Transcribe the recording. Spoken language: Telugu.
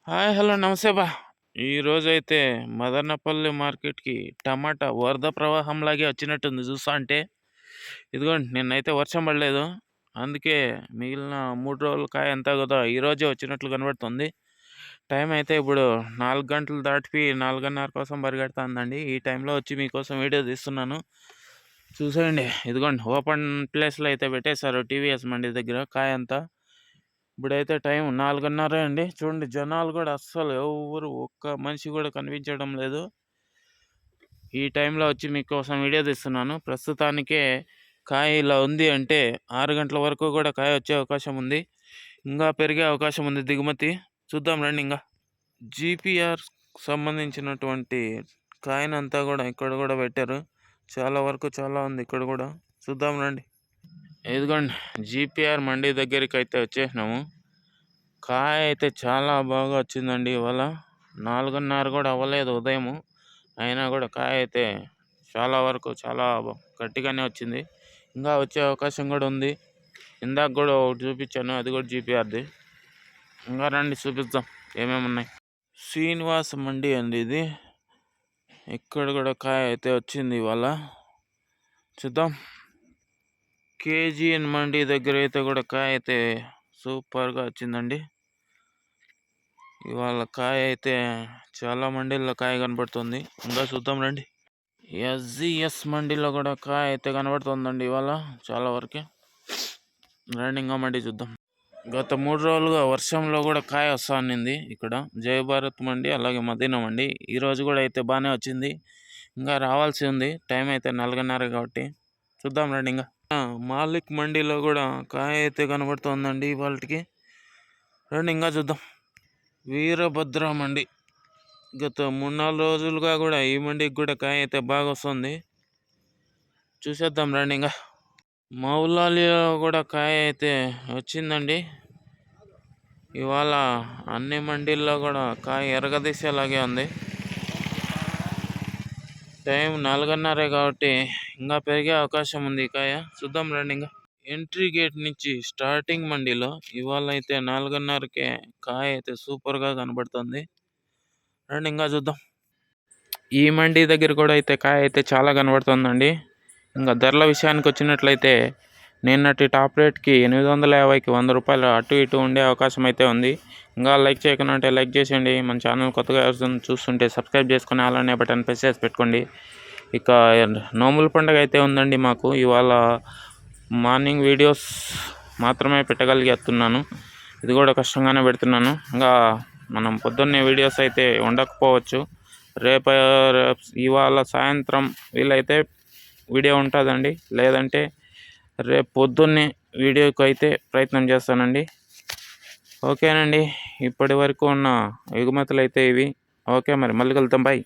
హాయ్ హలో నమస్తే బా. ఈరోజైతే మదనపల్లి మార్కెట్కి టమాటా వరద ప్రవాహంలాగే వచ్చినట్టుంది చూస్తా అంటే. ఇదిగోండి, నిన్నైతే వర్షం పడలేదు, అందుకే మిగిలిన 3 రోజుల కాయ అంతా కదా ఈరోజే వచ్చినట్లు కనబడుతుంది. టైం అయితే ఇప్పుడు 4 గంటలు దాటిపి 4:30 కోసం పరిగెడుతుందండి. ఈ టైంలో వచ్చి మీకోసం వీడియో తీస్తున్నాను, చూసేయండి. ఇదిగోండి, ఓపెన్ ప్లేస్లో అయితే పెట్టేశారు టీవీఎస్ మండి దగ్గర కాయ అంతా. ఇప్పుడైతే టైం 4:30 అండి. చూడండి, జనాలు కూడా అస్సలు ఎవరు ఒక్క మనిషి కూడా కనిపించడం లేదు. ఈ టైంలో వచ్చి మీకోసం వీడియో తీస్తున్నాను. ప్రస్తుతానికే కాయ ఇలా ఉంది అంటే 6 గంటల వరకు కూడా కాయ వచ్చే అవకాశం ఉంది, ఇంకా పెరిగే అవకాశం ఉంది దిగుమతి. చూద్దాం రండి. ఇంకా జీపీఆర్ సంబంధించినటువంటి కాయనంతా కూడా ఇక్కడ కూడా పెట్టారు. చాలా వరకు చాలా ఉంది ఇక్కడ కూడా, చూద్దాం రండి. ఇదిగోండి, జీపీఆర్ మండీ దగ్గరికి అయితే వచ్చేసినాము. కాయ అయితే చాలా బాగా వచ్చిందండి. ఇవాళ 4:30 కూడా అవ్వలేదు ఉదయము, అయినా కూడా కాయ అయితే చాలా వరకు చాలా గట్టిగానే వచ్చింది. ఇంకా వచ్చే అవకాశం కూడా ఉంది. ఇందాక కూడా ఒకటి చూపించాను, అది కూడా జీపీఆర్ది. ఇంకా రండి చూపిద్దాం ఏమేమి ఉన్నాయి. శ్రీనివాస మండి అండి ఇది. ఇక్కడ కూడా కాయ అయితే వచ్చింది ఇవాళ, చూద్దాం. కేజీఎన్ మండి దగ్గర అయితే కూడా కాయ అయితే సూపర్గా వచ్చిందండి. ఇవాళ కాయ అయితే చాలా మండీల్లో కాయ కనబడుతుంది, ఇంకా చూద్దాం రండి. ఎస్జిఎస్ మండీలో కూడా కాయ అయితే కనబడుతుందండి ఇవాళ చాలా వరకే. రండి ఇంకా మండి చూద్దాం. గత 3 రోజులుగా వర్షంలో కూడా కాయ వస్తా ఉన్నింది ఇక్కడ జయభారత్ మండి, అలాగే మదీనా మండి. ఈరోజు కూడా అయితే బాగానే వచ్చింది, ఇంకా రావాల్సి ఉంది. టైం అయితే 4:30 కాబట్టి చూద్దాం రండి. ఇంకా మాలిక్ మండీలో కూడా కాయ అయితే కనబడుతుందండి ఇవాళకి. రండి ఇంకా చూద్దాం. వీరభద్ర మండి, గత 3-4 రోజులుగా కూడా ఈ మండికి కూడా కాయ అయితే బాగా వస్తుంది, చూసేద్దాం రండి. ఇంకా మౌలాలిలో కూడా కాయ అయితే వచ్చిందండి ఇవాళ. అన్ని మండీల్లో కూడా కాయ ఎరగదీసేలాగే ఉంది. టైం 4:30 కాబట్టి ఇంకా పెరిగే అవకాశం ఉంది కాయ, చూద్దాం రండి. ఇంకా ఎంట్రీ గేట్ నుంచి స్టార్టింగ్ మండీలో ఇవాళ అయితే 4:30కే కాయ అయితే సూపర్గా కనబడుతుంది. రండి ఇంకా చూద్దాం. ఈ మండీ దగ్గర కూడా అయితే కాయ అయితే చాలా కనబడుతుందండి. ఇంకా ధరల విషయానికి వచ్చినట్లయితే నిన్నటి టాప్ రేట్కి 850కి 100 రూపాయలు అటు ఇటు ఉండే అవకాశం అయితే ఉంది. ఇంకా లైక్ చేయకుండా అంటే లైక్ చేసేయండి. మన ఛానల్ కొత్తగా చూస్తుంటే సబ్స్క్రైబ్ చేసుకుని అలానే బటన్ ప్రెస్ చేసి పెట్టుకోండి. ఇక నోముల పండుగ అయితే ఉందండి మాకు. ఇవాళ మార్నింగ్ వీడియోస్ మాత్రమే పెట్టగలిగేస్తున్నాను, ఇది కూడా కష్టంగానే పెడుతున్నాను. ఇంకా మనం పొద్దున్నే వీడియోస్ అయితే ఉండకపోవచ్చు. రేపు ఇవాళ సాయంత్రం వీలైతే వీడియో ఉంటుందండి, లేదంటే రేపు పొద్దున్నే వీడియోకి అయితే ప్రయత్నం చేస్తానండి. ఓకేనండి, ఇప్పటి వరకు ఉన్న ఎగుమతులు అయితే ఇవి. ఓకే, మరి మళ్ళీ కలుద్దాం, బాయ్.